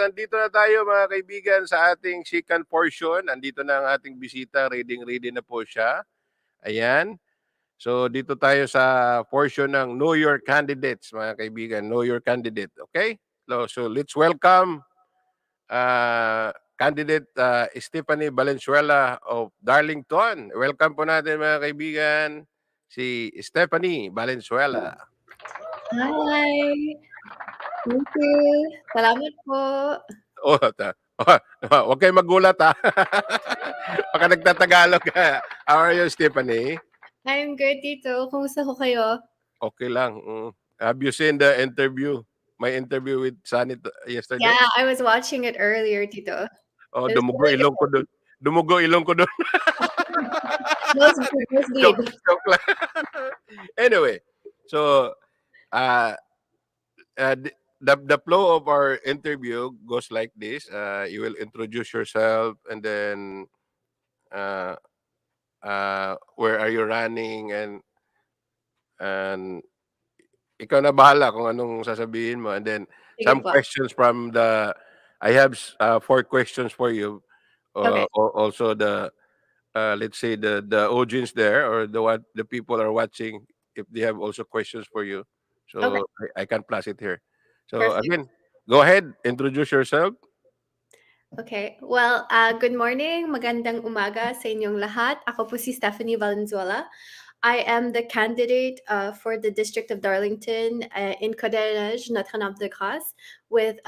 nandito na tayo mga kaibigan sa ating second portion. Nandito na ang ating bisita. Ready na po siya. Ayan. So dito tayo sa portion ng Know Your Candidates, mga kaibigan. Know Your Candidate. Okay? So let's welcome candidate Stephanie Valenzuela of Darlington. Welcome po natin mga kaibigan si Stephanie Valenzuela. Hi! Thank you. Salamat po. Huwag kayong magulat ha. Baka nagtatagalog ka. How are you, Stephanie? I'm good dito. Kumusta ko kayo? Okay lang. Have you seen the interview? My interview with Sunny yesterday? Yeah, I was watching it earlier, Tito. Oh, dumugo ilong ko doon. Dumugo ilong ko doon. Joke lang. Anyway, so the flow of our interview goes like this. You will introduce yourself and then where are you running and ikaw na bahala kung anong sasabihin mo, and then some questions from the I have 4 questions for you. Okay. Also the let's say the audience there or the people are watching, if they have also questions for you. So Okay. I can plus it here. So Perfect. again, go ahead, introduce yourself. Okay. Well, good morning. Magandang umaga sa inyong lahat. Ako po si Stephanie Valenzuela. I am the candidate for the District of Darlington in Côte-des-Neiges-Notre-Dame-de-Grâce with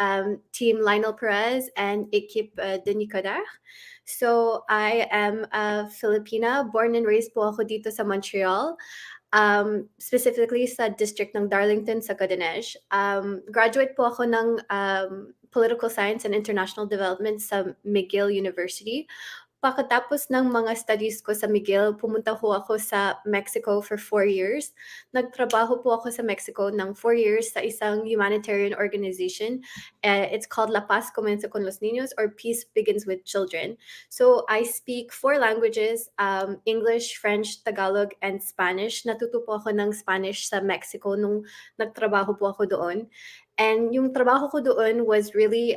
Team Lionel Perez and Équipe de Nicolas. So I am a Filipina, born and raised po ako dito sa Montreal, specifically sa district ng Darlington sa Côte-des-Neiges. Graduate po ako ng Political Science and International Development sa McGill University. Pagkatapos ng mga studies ko sa McGill, pumunta po ako sa Mexico for 4 years. Nagtrabaho po ako sa Mexico ng 4 years sa isang humanitarian organization. It's called La Paz Comienza con los Niños, or Peace Begins with Children. So I speak 4 languages, English, French, Tagalog, and Spanish. Natuto po ako ng Spanish sa Mexico nung nagtrabaho po ako doon. And yung trabaho ko doon was really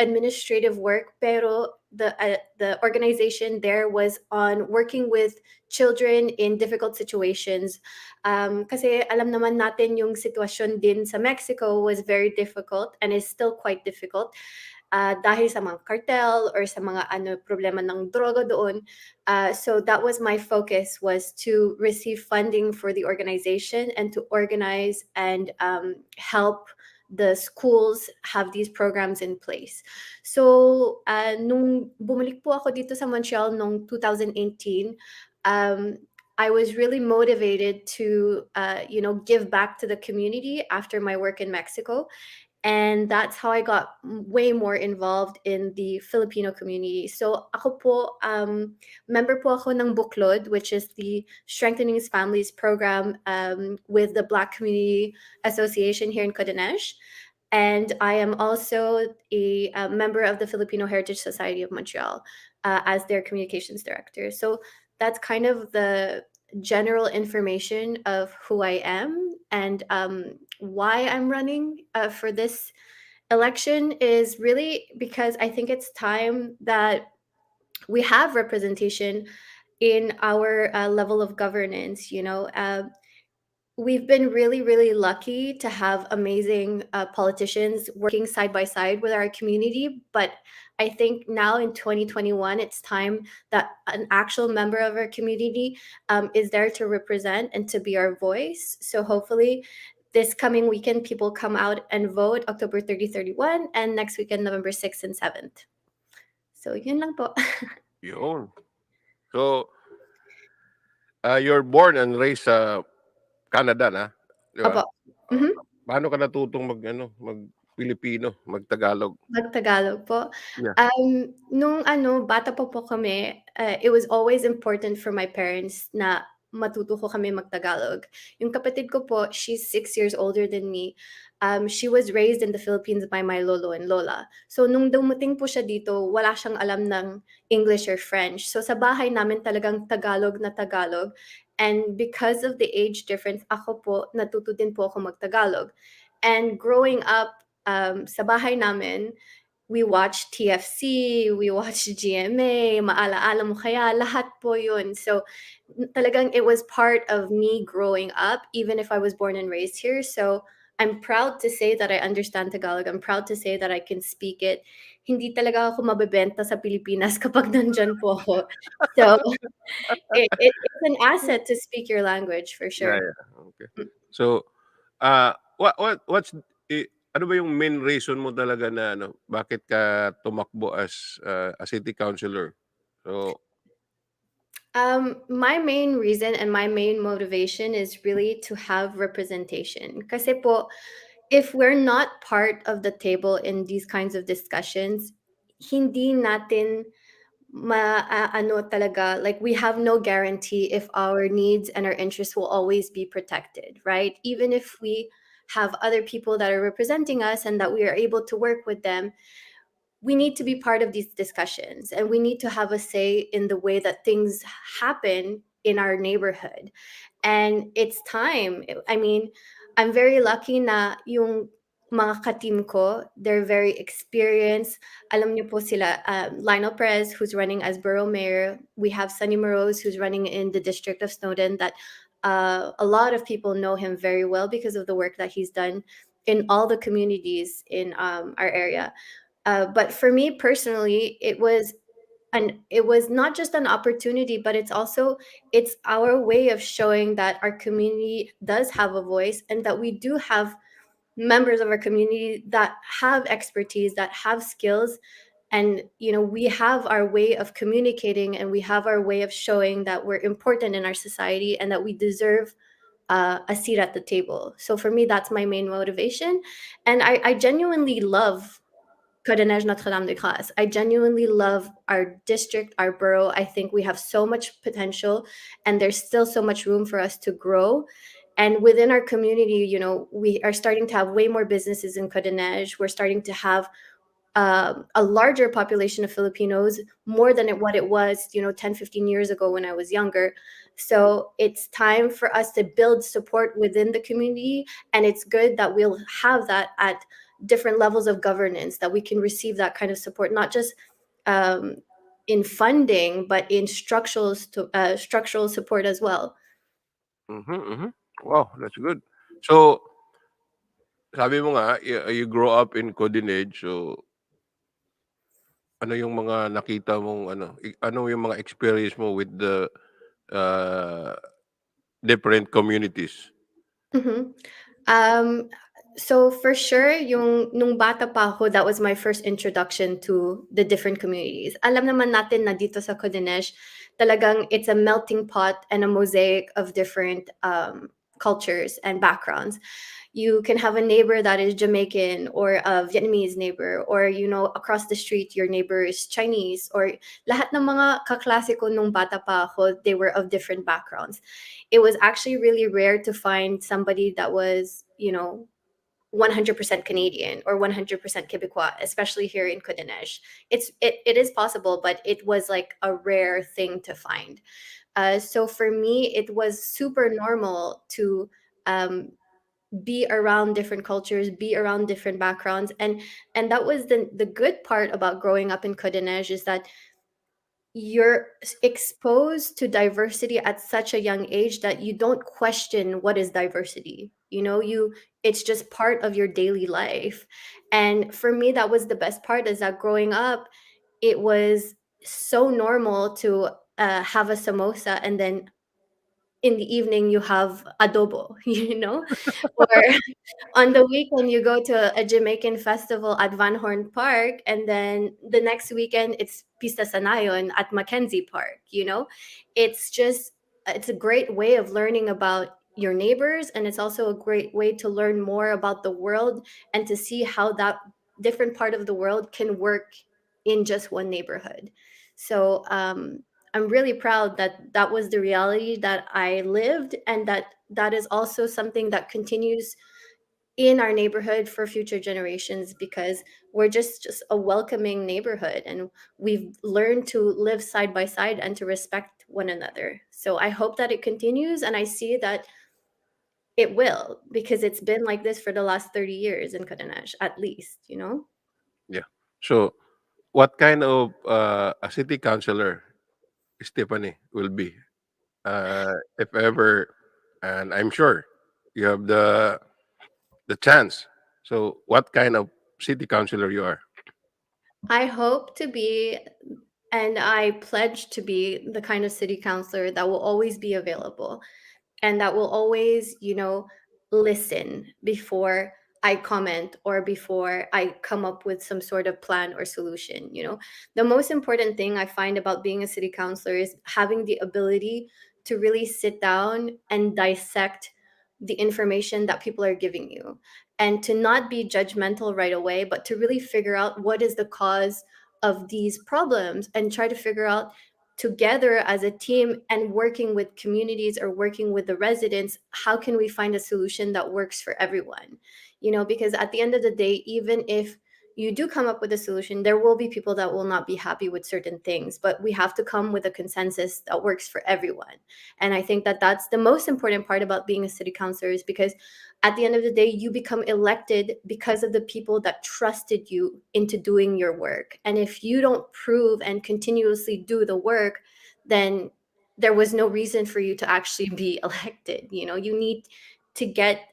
administrative work, pero the organization there was on working with children in difficult situations. Kasi alam naman natin yung sitwasyon din sa Mexico was very difficult and is still quite difficult. Dahil sa mga cartel or sa mga problema ng droga doon. So that was my focus, was to receive funding for the organization and to organize and help the schools have these programs in place. So nung bumalik po ako dito sa Montreal noong 2018, I was really motivated to give back to the community after my work in Mexico. And that's how I got way more involved in the Filipino community. So ako po, member po ako ng Buklod, which is the Strengthening Families program with the Black Community Association here in Côte-des-Neiges. And I am also a member of the Filipino Heritage Society of Montreal as their communications director. So that's kind of the general information of who I am, and why I'm running for this election is really because I think it's time that we have representation in our level of governance. We've been really, really lucky to have amazing politicians working side by side with our community. But I think now in 2021, it's time that an actual member of our community is there to represent and to be our voice. So hopefully this coming weekend, people come out and vote October 30, 31, and next weekend, November 6th and 7th. So yun lang po. Yun. So, you're born and raised sa Canada na, di ba? Opo. Mhm. Paano ka natutong mag-Pilipino, mag-Tagalog? Mag-Tagalog po. Yeah. Nung bata po kami, it was always important for my parents na matuto ko kami mag-Tagalog. Yung kapatid ko po, she's 6 years older than me. She was raised in the Philippines by my lolo and lola. So nung dumating po siya dito, wala siyang alam ng English or French. So sa bahay namin talagang Tagalog na Tagalog. And because of the age difference, ako po, natuto din po ako mag-Tagalog. And growing up sa bahay namin, we watch TFC, we watch GMA, Maalaala Mo Kaya, lahat po yun. So talagang it was part of me growing up, even if I was born and raised here. So I'm proud to say that I understand Tagalog. I'm proud to say that I can speak it. Hindi talaga ako mabebenta sa Pilipinas kapag nandyan po ako. So it's an asset to speak your language for Yeah, sure. yeah. Okay. So, what's ano ba yung main reason mo talaga na ano, bakit ka tumakbo as a city councilor? So, My main reason and my main motivation is really to have representation. Kasi po, if we're not part of the table in these kinds of discussions, hindi natin ano talaga, like we have no guarantee if our needs and our interests will always be protected, right? Even if we have other people that are representing us and that we are able to work with them, we need to be part of these discussions and we need to have a say in the way that things happen in our neighborhood. And it's time. I mean, I'm very lucky na yung mga ka-team ko, they're very experienced. Alam niyo po sila, Lionel Perez, who's running as borough mayor. We have Sunny Morose, who's running in the district of Snowden, that a lot of people know him very well because of the work that he's done in all the communities in our area. But for me personally, it was not just an opportunity, but it's our way of showing that our community does have a voice and that we do have members of our community that have expertise, that have skills, and we have our way of communicating and we have our way of showing that we're important in our society and that we deserve a seat at the table. So for me, that's my main motivation, and I genuinely love Côte-des-Neiges-Notre-Dame-de-Grâce. I genuinely love our district, our borough. I think we have so much potential and there's still so much room for us to grow. And within our community, we are starting to have way more businesses in Côte-des-Neiges. We're starting to have a larger population of Filipinos, more than what it was, 10, 15 years ago when I was younger. So it's time for us to build support within the community. And it's good that we'll have that at different levels of governance, that we can receive that kind of support, not just um, in funding, but in structural support as well. mhm, mhm. Wow, that's good. So, sabi mo nga, you grow up in Côte-des-Neiges, so ano yung mga nakita mong ano, ano yung mga experience mo with the uh, different communities? Mhm. Um, so for sure, yung nung bata pa ako, that was my first introduction to the different communities. Alam naman natin na dito sa Codenesh, talagang it's a melting pot and a mosaic of different cultures and backgrounds. You can have a neighbor that is Jamaican or a Vietnamese neighbor, or across the street your neighbor is Chinese, or lahat ng mga kaklase ko nung bata pa ako, they were of different backgrounds. It was actually really rare to find somebody that was 100% Canadian or 100% Quebecois, especially here in Côte-des-Neiges. It is possible, but it was like a rare thing to find. So for me, it was super normal to um, be around different cultures, be around different backgrounds, and that was the good part about growing up in Côte-des-Neiges, is that you're exposed to diversity at such a young age that you don't question what is diversity. It's just part of your daily life. And for me, that was the best part, is that growing up, it was so normal to have a samosa, and then in the evening you have adobo, or on the weekend you go to a Jamaican festival at Van Horn Park, and then the next weekend it's Pista Sanayon at Mackenzie Park. It's a great way of learning about your neighbors, and it's also a great way to learn more about the world and to see how that different part of the world can work in just one neighborhood. So I'm really proud that that was the reality that I lived, and that is also something that continues in our neighborhood for future generations, because we're just a welcoming neighborhood, and we've learned to live side by side and to respect one another. So I hope that it continues, and I see that it will, because it's been like this for the last 30 years in Kadanesh, at least. Yeah. So, what kind of a city councilor Stephanie will be, if ever, and I'm sure you have the chance. So, what kind of city councilor you are? I hope to be, and I pledge to be, the kind of city councilor that will always be available and that will always, listen before I comment or before I come up with some sort of plan or solution. The most important thing I find about being a city councilor is having the ability to really sit down and dissect the information that people are giving you, and to not be judgmental right away, but to really figure out what is the cause of these problems and try to figure out together as a team, and working with communities or working with the residents, how can we find a solution that works for everyone? Because at the end of the day, even if you do come up with a solution, there will be people that will not be happy with certain things, but we have to come with a consensus that works for everyone. And I think that that's the most important part about being a city councilor, is because at the end of the day, you become elected because of the people that trusted you into doing your work. And if you don't prove and continuously do the work, then there was no reason for you to actually be elected. You need to get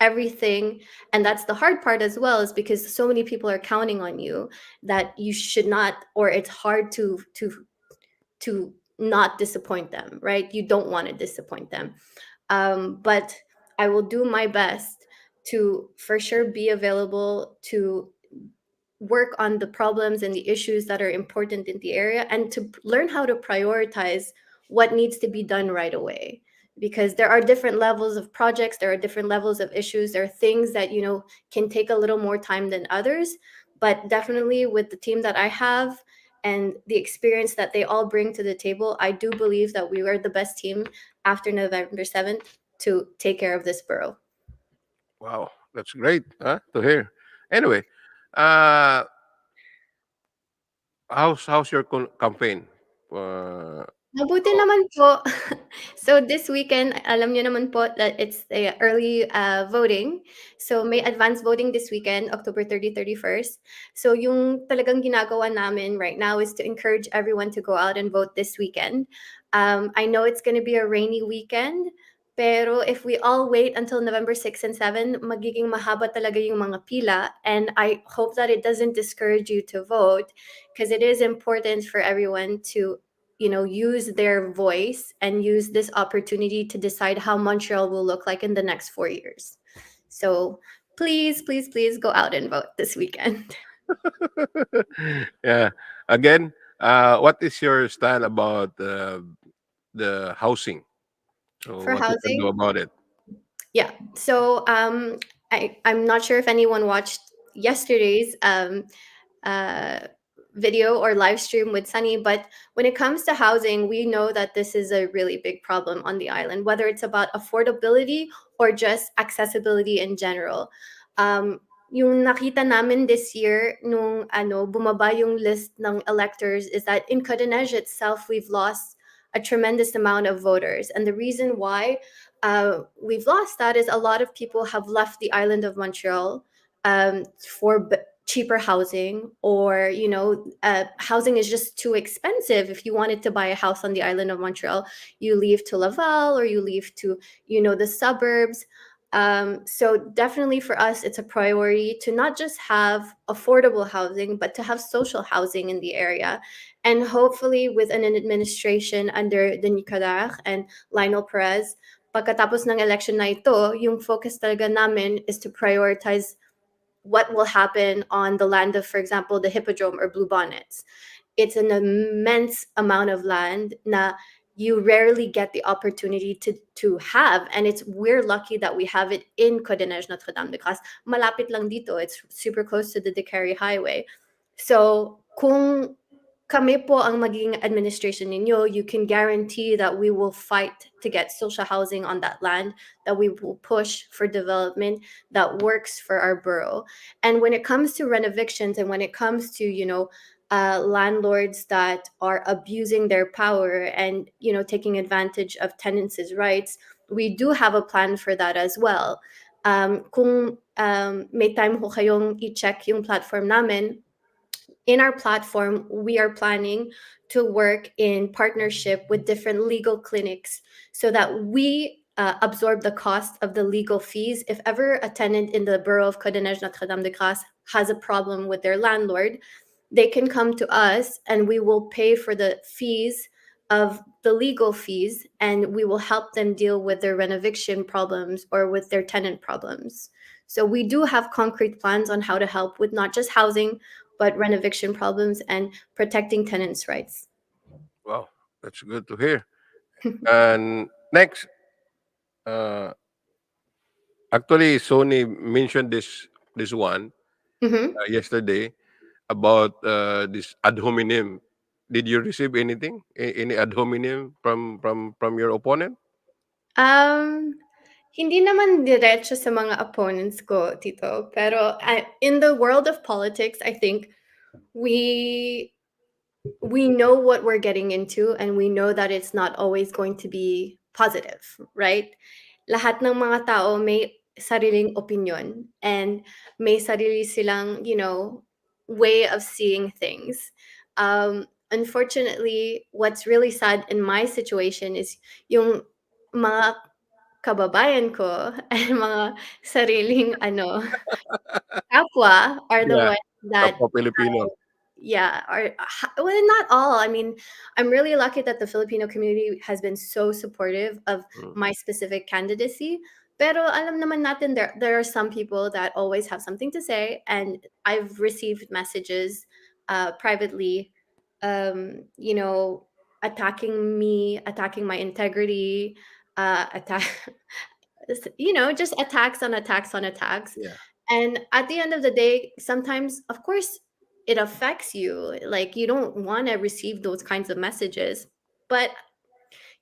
everything. And that's the hard part as well, is because so many people are counting on you, that you should not, or it's hard to not disappoint them, right? You don't want to disappoint them. But I will do my best to for sure be available to work on the problems and the issues that are important in the area, and to learn how to prioritize what needs to be done right away. Because there are different levels of projects, there are different levels of issues, there are things that can take a little more time than others. But definitely with the team that I have and the experience that they all bring to the table, I do believe that we are the best team after November 7th to take care of this borough. Wow, that's great, huh, to hear. Anyway, uh, how's your campaign? Uh, Mabuti oh, naman po. So this weekend, alam niyo naman po that it's the early voting. So may advance voting this weekend, October 30, 31st. So yung talagang ginagawa namin right now is to encourage everyone to go out and vote this weekend. I know it's going to be a rainy weekend, pero if we all wait until November 6 and 7, magiging mahaba talaga yung mga pila. And I hope that it doesn't discourage you to vote, because it is important for everyone to use their voice and use this opportunity to decide how Montreal will look like in the next 4 years. So please, please, please go out and vote this weekend. yeah. Again, what is your stand about the housing? So, For what you can do housing, about it? yeah. So I'm not sure if anyone watched yesterday's uh, video or live stream with Sunny. But when it comes to housing, we know that this is a really big problem on the island, whether it's about affordability or just accessibility in general. Yung nakita namin this year nung bumaba yung list ng electors is that in Côte-des-Neiges itself, we've lost a tremendous amount of voters. And the reason why we've lost that is a lot of people have left the island of Montreal for cheaper housing, or housing is just too expensive. If you wanted to buy a house on the island of Montreal, you leave to Laval, or you leave to the suburbs. So definitely for us, it's a priority to not just have affordable housing, but to have social housing in the area. And hopefully with an administration under the Nicolás and Lionel Perez, pagkatapos ng election na ito, yung focus talaga namin is to prioritize what will happen on the land of, for example, the Hippodrome or Blue Bonnets. It's an immense amount of land na you rarely get the opportunity to have, and we're lucky that we have it in Côte-des-Neiges-Notre-Dame-de-Grâce. Malapit lang dito. It's super close to the Decari Highway. So kung kami po ang magiging administration ninyo, you can guarantee that we will fight to get social housing on that land, that we will push for development that works for our borough. And when it comes to renovictions, and when it comes to landlords that are abusing their power and taking advantage of tenants' rights, we do have a plan for that as well. Kung may time ho kayong i-check yung platform namin, in our platform, we are planning to work in partnership with different legal clinics so that we absorb the cost of the legal fees. If ever a tenant in the borough of Côte-des-Neiges-Notre-Dame-de-Grâce has a problem with their landlord, they can come to us and we will pay for the fees of the legal fees, and we will help them deal with their renovation problems or with their tenant problems. So we do have concrete plans on how to help with not just housing, but renovation problems and protecting tenants' rights. Wow, that's good to hear. And next, uh, actually, Sony mentioned this one Mhm. yesterday about this ad hominem. Did you receive anything? Any ad hominem from your opponent? Um, Hindi naman diretso sa mga opponents ko, Tito. Pero in the world of politics, I think we we know what we're getting into, and we know that it's not always going to be positive, right? Lahat ng mga tao may sariling opinion and may sarili silang, way of seeing things. Unfortunately, what's really sad in my situation is yung mga kababayan ko and mga sariling kapwa are the Yeah, ones that kapwa Filipino. yeah, well, not all. I mean, I'm really lucky that the Filipino community has been so supportive of Mm. my specific candidacy. Pero alam naman natin there are some people that always have something to say, and I've received messages privately, you know, attacking me, attacking my integrity, attack, just attacks on attacks on attacks. Yeah. And at the end of the day, sometimes, of course, it affects you. Like, you don't want to receive those kinds of messages. But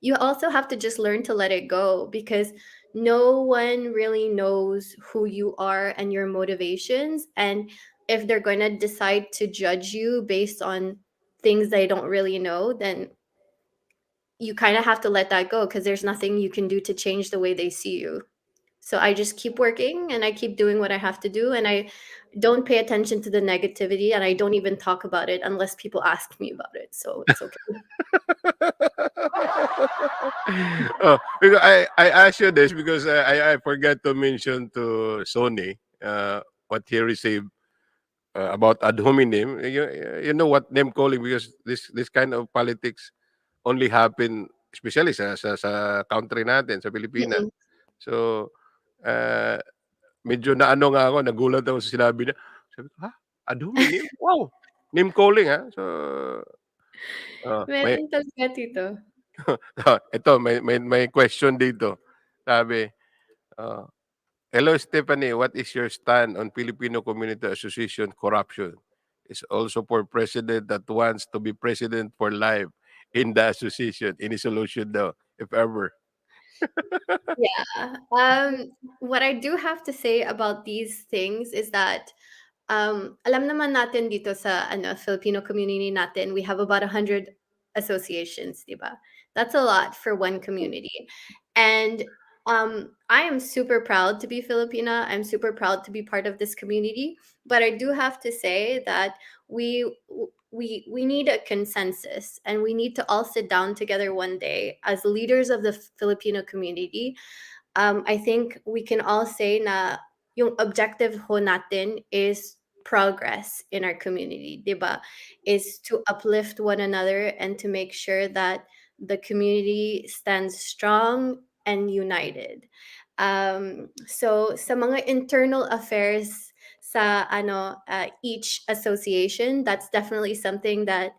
you also have to just learn to let it go, because no one really knows who you are and your motivations. And if they're going to decide to judge you based on things they don't really know, then you kind of have to let that go, because there's nothing you can do to change the way they see you. So I just keep working and I keep doing what I have to do, and I don't pay attention to the negativity, and I don't even talk about it unless people ask me about it. So it's okay. Oh, because I asked you this because I forgot to mention to Sony what he received about ad hominem. You know what name calling, because this kind of politics only happen especially sa country natin, sa Pilipinas. Mm-mm. So, uh, medyo naano nga ako, nagulat ako sa sinabi niya. Sabi ko, "Ha? Ad hominem? Wow! Name calling, ha?" So, may Meron talaga, Tito. ito may question dito. Sabi, ah, "Hello Stephanie, what is your stand on Filipino Community Association corruption? Is also for president that wants to be president for life in the association. Any solution daw, if ever?" Yeah. What I do have to say about these things is that alam naman natin dito sa Filipino community natin, we have about 100 associations, 'di ba? That's a lot for one community. And I am super proud to be Filipina. I'm super proud to be part of this community, but I do have to say that we need a consensus, and we need to all sit down together one day as leaders of the Filipino community. I think we can all say na yung objective ho natin is progress in our community, 'di ba? Is to uplift one another and to make sure that the community stands strong and united. So sa mga internal affairs sa each association, that's definitely something that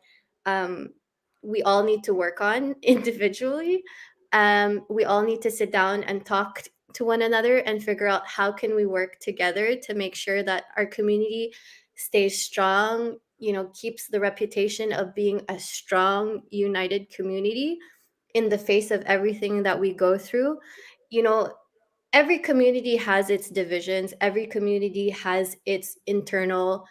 um, we all need to work on individually. We all need to sit down and talk to one another and figure out how can we work together to make sure that our community stays strong, keeps the reputation of being a strong, united community in the face of everything that we go through. You know, every community has its divisions, every community has its internal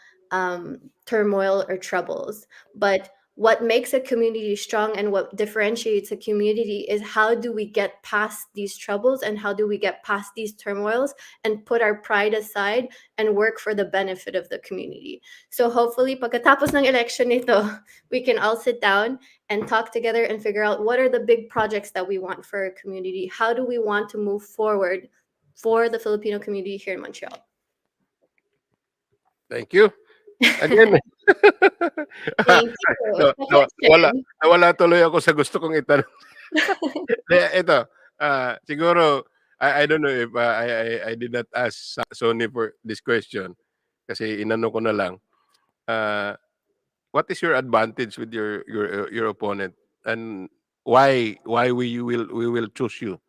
turmoil or troubles, but what makes a community strong and what differentiates a community is how do we get past these troubles and how do we get past these turmoils and put our pride aside and work for the benefit of the community. So hopefully pagkatapos ng election nito, we can all sit down and talk together and figure out what are the big projects that we want for our community. How do we want to move forward for the Filipino community here in Montreal? Thank you. Again. Thank you. No, The no, question. nawala tuloy ako sa gusto kong itanong. Ito, siguro, I don't know if I did not ask Sonny for this question kasi inano ko na lang. What is your advantage with your opponent, and why we will choose you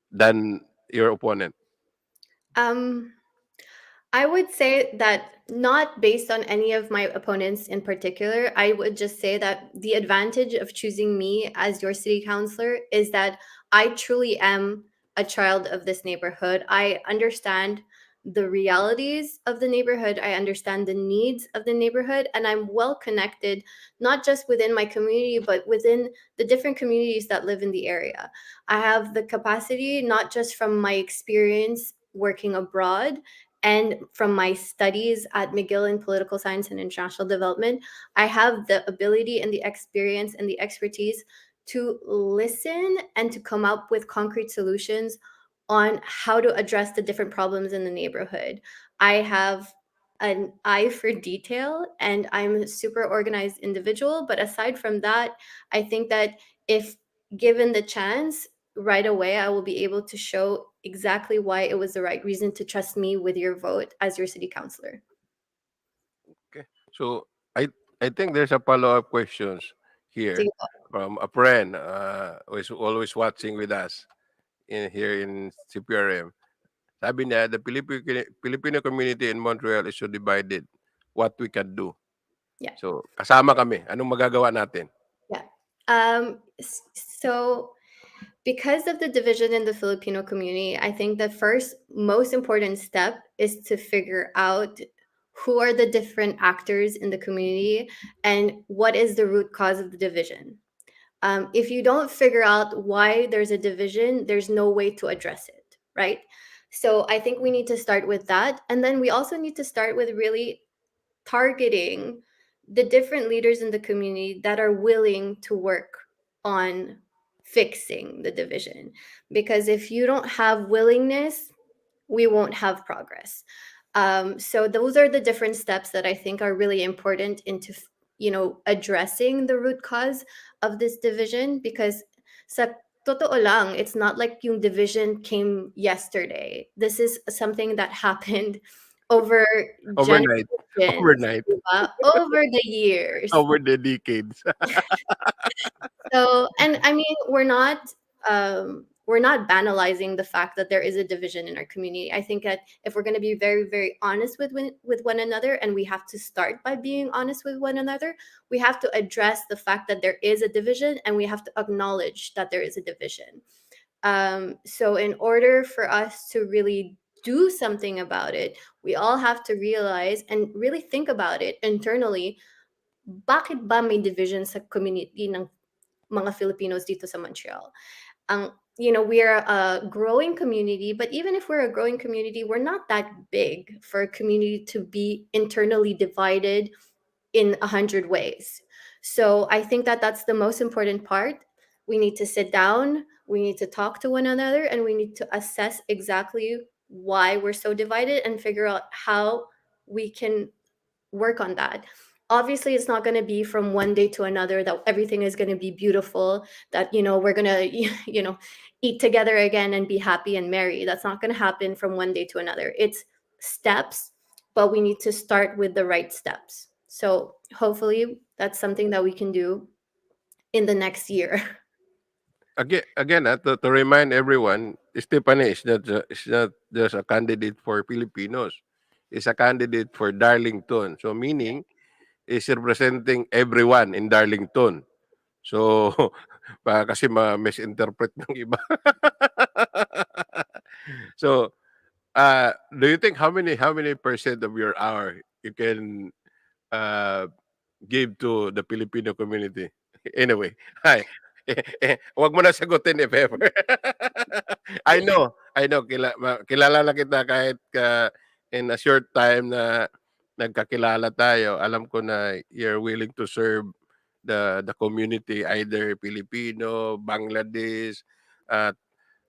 than your opponent? Um, I would say that not based on any of my opponents in particular. I would just say that the advantage of choosing me as your city councilor is that I truly am a child of this neighborhood. I understand the realities of the neighborhood. I understand the needs of the neighborhood, and I'm well connected, not just within my community, but within the different communities that live in the area. I have the capacity, not just from my experience working abroad, and from my studies at McGill in political science and international development, I have the ability and the experience and the expertise to listen and to come up with concrete solutions on how to address the different problems in the neighborhood. I have an eye for detail and I'm a super organized individual. But aside from that, I think that if given the chance, right away, I will be able to show exactly why it was the right reason to trust me with your vote as your city councilor. Okay. So I think there's a follow-up questions here Sige po. from a friend who is always watching with us here in CPRM. Sabi niya, the Filipino community in Montreal is so divided. What we can do? Yeah. So, kasama kami. Anong magagawa natin? Yeah. So because of the division in the Filipino community, I think the first most important step is to figure out who are the different actors in the community and what is the root cause of the division. If you don't figure out why there's a division, there's no way to address it, right? So I think we need to start with that. And then we also need to start with really targeting the different leaders in the community that are willing to work on fixing the division. Because if you don't have willingness, we won't have progress. So those are the different steps that I think are really important into addressing the root cause of this division. Because sa totoo lang, it's not like yung division came yesterday. This is something that happened over Overnight. generations, Overnight. diba? Over the years. Over the decades. So, and I mean, we're not banalizing the fact that there is a division in our community. I think that if we're going to be very, very honest with one another, and we have to start by being honest with one another, we have to address the fact that there is a division, and we have to acknowledge that there is a division. So, in order for us to really do something about it, we all have to realize and really think about it internally. Bakit ba may division sa community ng mga Filipinos dito sa Montreal? We are a growing community, but even if we're a growing community, we're not that big for a community to be internally divided in 100 ways. So I think that that's the most important part. We need to sit down, we need to talk to one another, and we need to assess exactly why we're so divided and figure out how we can work on that. Obviously, it's not going to be from one day to another that everything is going to be beautiful, that, we're going to, eat together again and be happy and merry. That's not going to happen from one day to another. It's steps, but we need to start with the right steps. So hopefully that's something that we can do in the next year. Again, to remind everyone, Stephanie is not just a candidate for Filipinos. Is a candidate for Darlington. So meaning, is representing everyone in Darlington. So, baka kasi ma-misinterpret ng iba. So, do you think how many percent of your hour you can uh, give to the Filipino community? Anyway, hi. Wag mo na sagutin if ever. I know, kilala na kita kahit in a short time na nagkakilala tayo. Alam ko na you're willing to serve the community, either Filipino, Bangladesh, at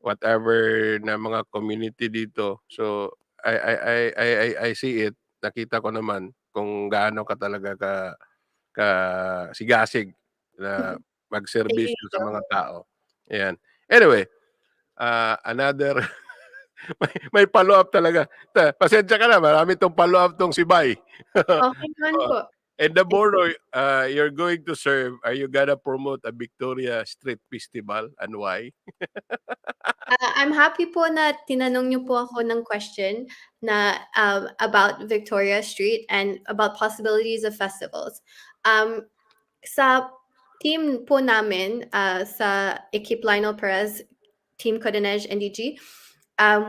whatever na mga community dito. So I see it. Nakita ko naman kung gaano ka talaga ka sigasig na Thank you, magserbisyo sa Nico. mga tao. Ayan. Anyway, another may follow-up talaga. Pasensya ka na, marami 'tong follow-up 'tong si Bay. Okay naman Oo. po. And the borough you're going to serve, are you gonna promote a Victoria Street Festival and why? I'm happy po na tinanong niyo po ako ng question na, about Victoria Street and about possibilities of festivals. Sa team po namin, sa Equipe Lionel Perez, Team Côte-des-Neiges NDG,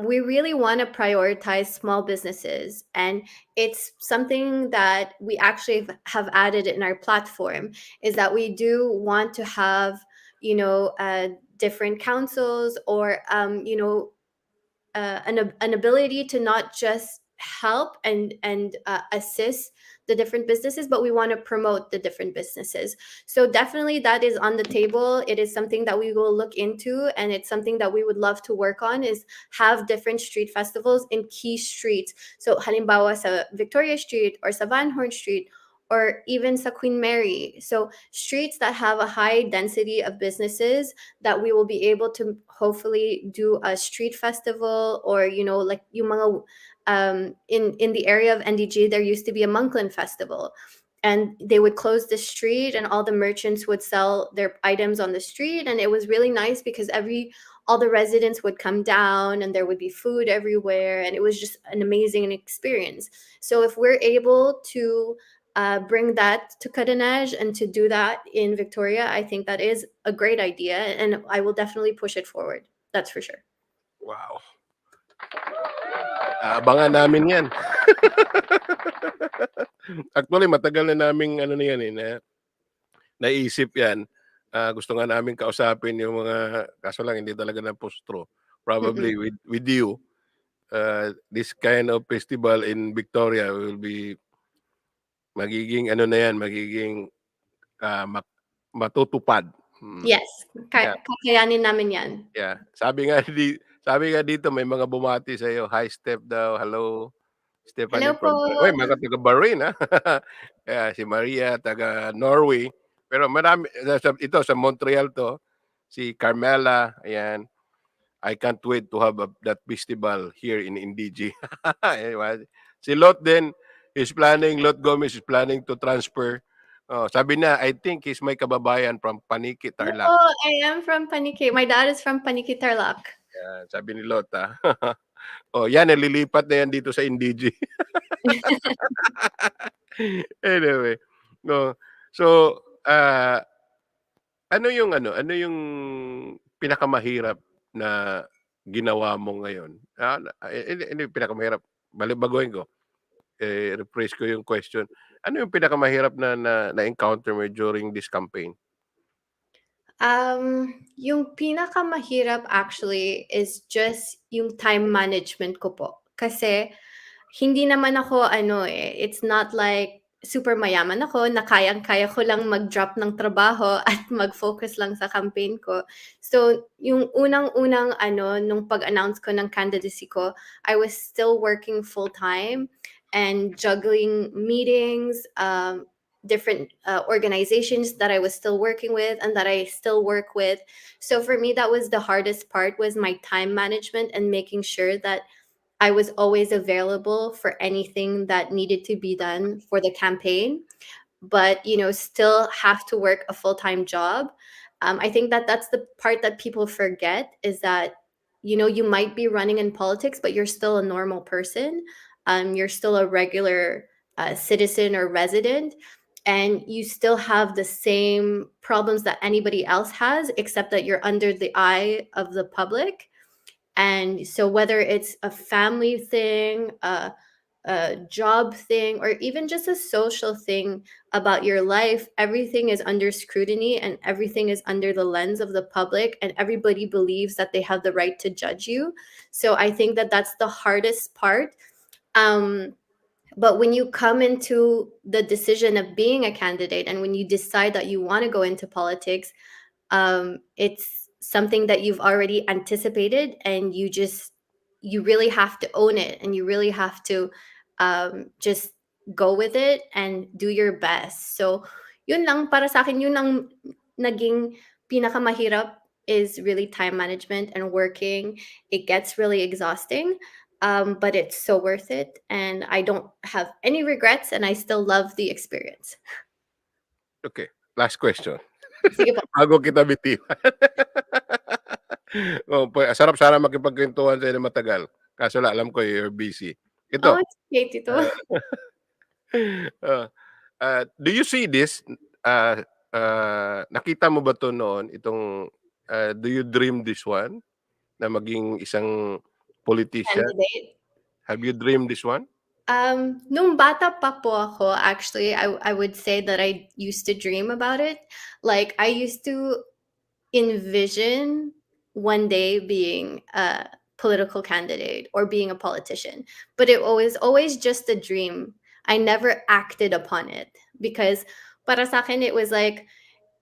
we really want to prioritize small businesses, and it's something that we actually have added in our platform, is that we do want to have, different councils, or an ability to not just help and assist the different businesses, but we want to promote the different businesses. So definitely that is on the table. It is something that we will look into, and it's something that we would love to work on, is have different street festivals in key streets. So halimbawa sa Victoria Street or sa Van Horn Street, or even sa Queen Mary. So streets that have a high density of businesses, that we will be able to hopefully do a street festival, or like yung mga in the area of NDG, there used to be a Moncton festival, and they would close the street and all the merchants would sell their items on the street, and it was really nice because all the residents would come down and there would be food everywhere, and it was just an amazing experience. So if we're able to bring that to Côte-des-Neiges and to do that in Victoria, I think that is a great idea, and I will definitely push it forward. That's for sure. Wow. Aabangan namin 'yan. Actually, matagal na naming ano na 'yan, naisip 'yan. Gusto nga naming kausapin yung mga kaso lang hindi talaga napustro. Mm-mm. Probably with you, this kind of festival in Victoria will be magiging ano na 'yan, magiging, ah, ma matutupad. Yes, Yeah, kakayanin namin yan. yeah. Sabi nga dito may mga bumati sa'yo, "Hi Steph" daw, "Hello." Hello Stephanie po. from mga taga Bahrain, Kaya si Maria taga Norway. Pero marami ito sa Montreal 'to, si Carmela, ayan. I can't wait to have that festival here in NDG. Anyway, si Lot din Lot Gomez is planning to transfer. Oh, sabi na, I think he's my kababayan from Paniki, Tarlac. Oh, I am from Paniki. My dad is from Paniki, Tarlac. Yan, sabi ni Lot, Oh, yan nalilipat na yan dito sa NDG. Anyway, no. So, ano yung pinakamahirap na ginawa mo ngayon? Hindi pinakamahirap, baguhin ko, rephrase ko yung question. Ano yung pinakamahirap na-encounter mo during this campaign? Yung pinakamahirap actually is just yung time management ko po. Kasi hindi naman ako it's not like super mayaman ako na kayang-kaya ko lang mag-drop ng trabaho at mag-focus lang sa campaign ko. So, yung unang-unang nung pag-announce ko ng candidacy ko, I was still working full-time and juggling meetings, different organizations that I was still working with and that I still work with. So for me, that was the hardest part, was my time management and making sure that I was always available for anything that needed to be done for the campaign, but still have to work a full-time job. I think that that's the part that people forget, is that you might be running in politics, but you're still a normal person. You're still a regular citizen or resident, and you still have the same problems that anybody else has, except that you're under the eye of the public. And so whether it's a family thing, a job thing or even just a social thing about your life, everything is under scrutiny and everything is under the lens of the public, and everybody believes that they have the right to judge you. So I think that that's the hardest part. Um, but when you come into the decision of being a candidate and when you decide that you want to go into politics, it's something that you've already anticipated, and you really have to own it, and you really have to just go with it and do your best. So yun lang para sa akin, yun ang naging pinakamahirap, is really time management and working. It gets really exhausting, but it's so worth it, and I don't have any regrets, and I still love the experience. Okay, last question. Sige po. Bago kita bitiwan. Sarap sana makipagkwentuhan sa'yo ng matagal. Kaso lang alam ko you're busy. Oh, Ito, it's okay, Tito. ah, ah, do you see this, nakita mo ba 'to noon, itong, do you dream this one, na maging isang politician? Candidate. Have you dreamed this one? Nung bata pa po ako, actually, I would say that I used to dream about it. Like, I used to envision one day being a political candidate or being a politician, but it was always just a dream. I never acted upon it because para sa akin, it was like,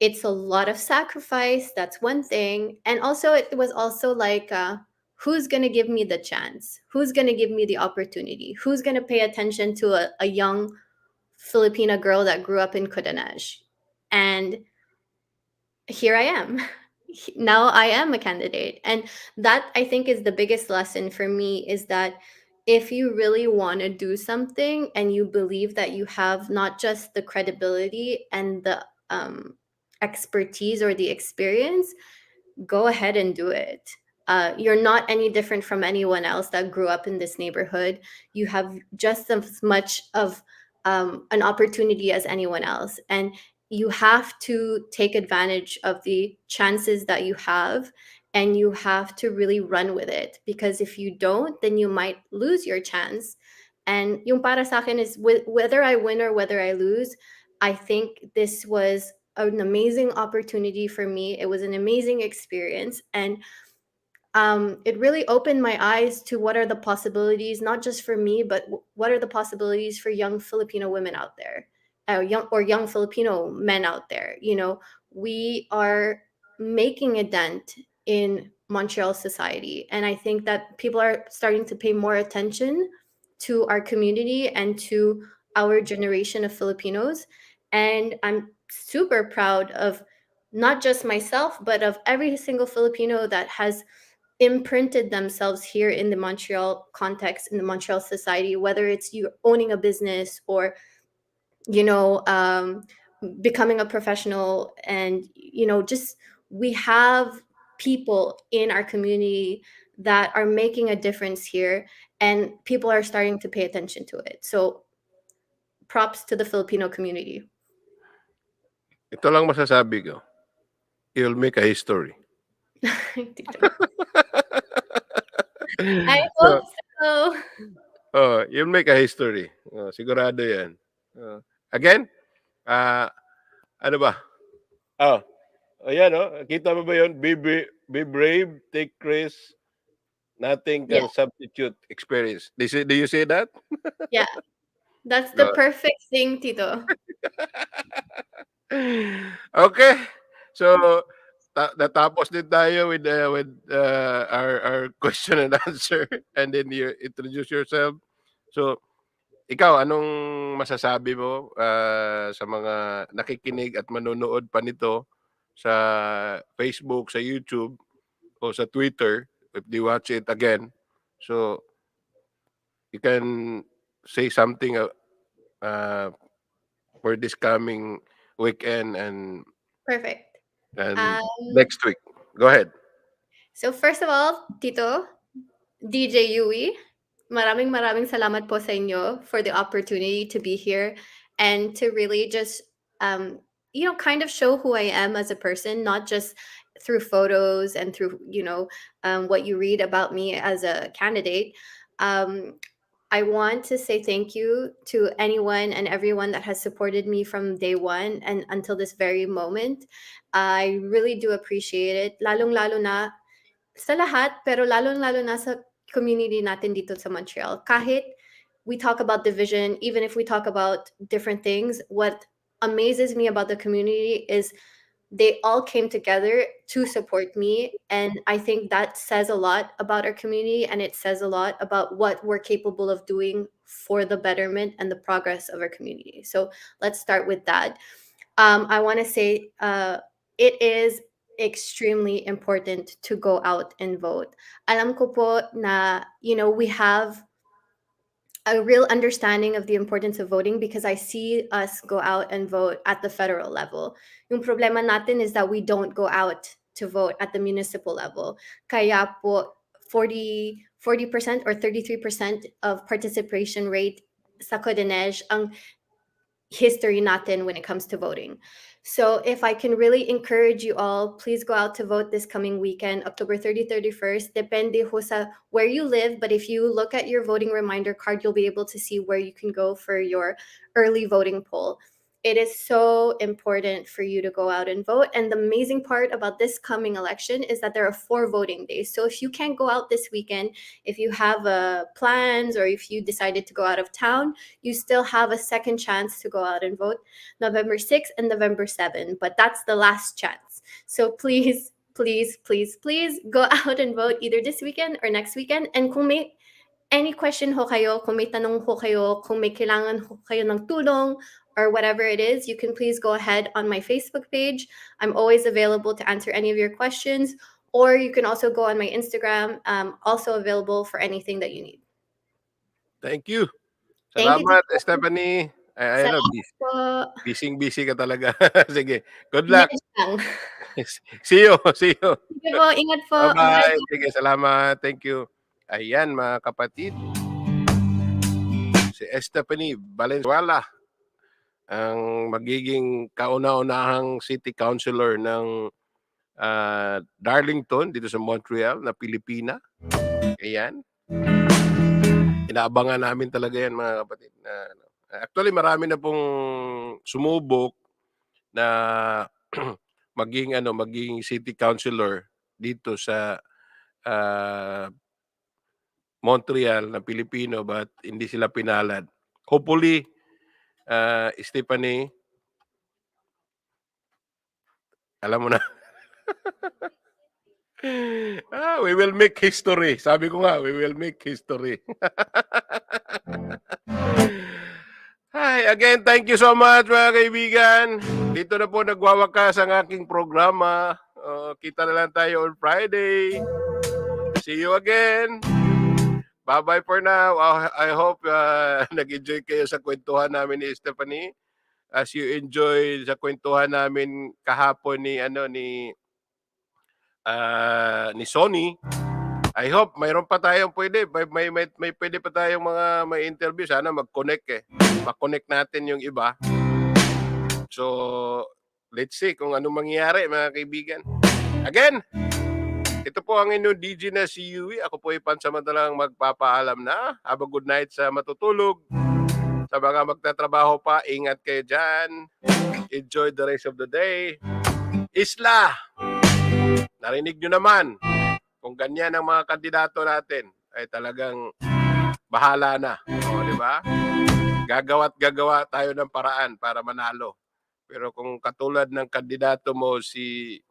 it's a lot of sacrifice. That's one thing. And also, it was also like, who's going to give me the chance? Who's going to give me the opportunity? Who's going to pay attention to a young Filipina girl that grew up in Côte-des-Neiges? And here I am. Now I am a candidate. And that, I think, is the biggest lesson for me, is that if you really want to do something and you believe that you have not just the credibility and the expertise or the experience, go ahead and do it. You're not any different from anyone else that grew up in this neighborhood. You have just as much of an opportunity as anyone else. And you have to take advantage of the chances that you have, and you have to really run with it, because if you don't, then you might lose your chance. And yung para sa akin is, whether I win or whether I lose, I think this was an amazing opportunity for me. It was an amazing experience, and it really opened my eyes to what are the possibilities, not just for me, but what are the possibilities for young Filipino women out there, young Filipino men out there. You know, we are making a dent in Montreal society, and I think that people are starting to pay more attention to our community and to our generation of Filipinos. And I'm super proud of not just myself, but of every single Filipino that has imprinted themselves here in the Montreal context, in the Montreal society, whether it's you owning a business or, you know, becoming a professional. And, you know, just we have people in our community that are making a difference here, and people are starting to pay attention to it. So props to the Filipino community. Ito lang masasabi ko, you'll make a history. Tito. I So, hope so. you'll make a history. Sigurado 'yan. Again, ano ba? Oh, ayan kita mo ba 'yun? Be brave, take risks, nothing Yeah, can substitute experience. Do you say that? yeah. That's the Good. perfect thing, Tito. Okay. So, natapos din tayo with our question and answer, and then you introduce yourself. So, ikaw anong masasabi mo, sa mga nakikinig at manonood pa nito sa Facebook, sa YouTube, o sa Twitter if they watch it again? So, you can say something, for this coming weekend Perfect. and Um, next week. Go ahead. so first of all, Tito, DJ Yui, maraming salamat po sa inyo for the opportunity to be here and to really just, kind of show who I am as a person, not just through photos and through, what you read about me as a candidate. Um, I want to say thank you to anyone and everyone that has supported me from day one and until this very moment. I really do appreciate it. Lalong-lalo na sa lahat, pero lalong-lalo na sa community natin dito sa Montreal. Kahit we talk about division, even if we talk about different things, what amazes me about the community is they all came together to support me. And I think that says a lot about our community, and it says a lot about what we're capable of doing for the betterment and the progress of our community. So let's start with that. I want to say it is extremely important to go out and vote. Alam ko po na, we have a real understanding of the importance of voting because I see us go out and vote at the federal level. Yung problema natin is that we don't go out to vote at the municipal level. Kaya po 40% or 33% of participation rate sa Côte-des-Neiges ang history natin when it comes to voting. So if I can really encourage you all, please go out to vote this coming weekend, October 30, 31st. Depende ho sa where you live, but if you look at your voting reminder card, you'll be able to see where you can go for your early voting poll. It is so important for you to go out and vote. And the amazing part about this coming election is that there are 4 voting days. So if you can't go out this weekend, if you have plans or if you decided to go out of town, you still have a second chance to go out and vote November 6th and November 7th. But that's the last chance. So please, please, please, please go out and vote either this weekend or next weekend. And kung may any question ho kayo, kung may tanong ho kayo, kung may kailangan ho kayo ng tulong, or whatever it is, you can please go ahead on my Facebook page. I'm always available to answer any of your questions. Or you can also go on my Instagram, also available for anything that you need. Thank you. Thank you. Salamat, Stephanie. Ay, ano, Salamat po. busy ka talaga. Sige, good luck. Yes lang. See you, see you. Sige po, ingat po. Bye-bye. Sige, salamat. Thank you. Ayan, mga kapatid. Si Stephanie Valenzuela, ang magiging kauna-unahang city councilor ng Darlington dito sa Montreal na Pilipina. Ayan. Inaabangan namin talaga yan, mga kapatid. Actually, marami na pong sumubok na maging city councilor dito sa Montreal na Pilipino, but hindi sila pinalad. Hopefully, Stephanie, alam mo na. We will make history. Sabi ko nga, we will make history. Hi, again, thank you so much, mga kaibigan. Dito na po nagwawakas ang aking programa. Kita na lang tayo on Friday. See you again. Bye-bye for now. I hope nag-enjoy kayo sa kwentuhan namin ni Stephanie. As you enjoy sa kwentuhan namin kahapon ni Sony. I hope mayroon pa tayong pwede. May pwede pa tayong mga may interview. Sana mag-connect Ma-connect natin yung iba. So, let's see kung anong mangyayari, mga kaibigan. Again, ito po ang inyong DJ na si Yui. Ako po ay pansamantalang magpapaalam na. Have a good night sa matutulog. Sa mga magtatrabaho pa, ingat kayo dyan. Enjoy the rest of the day. Isla! Narinig nyo naman, kung ganyan ang mga kandidato natin, ay talagang bahala na. O, di ba? Gagawa tayo ng paraan para manalo. Pero kung katulad ng kandidato mo si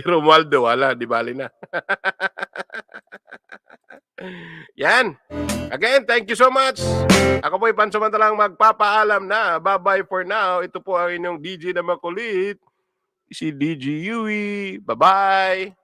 Romualdo, wala, di bali na. Yan. Again, thank you so much. Ako po ay pansamantalang magpapaalam na. Bye-bye for now. Ito po ang inyong DJ na makulit, si DJ Yui. Bye-bye.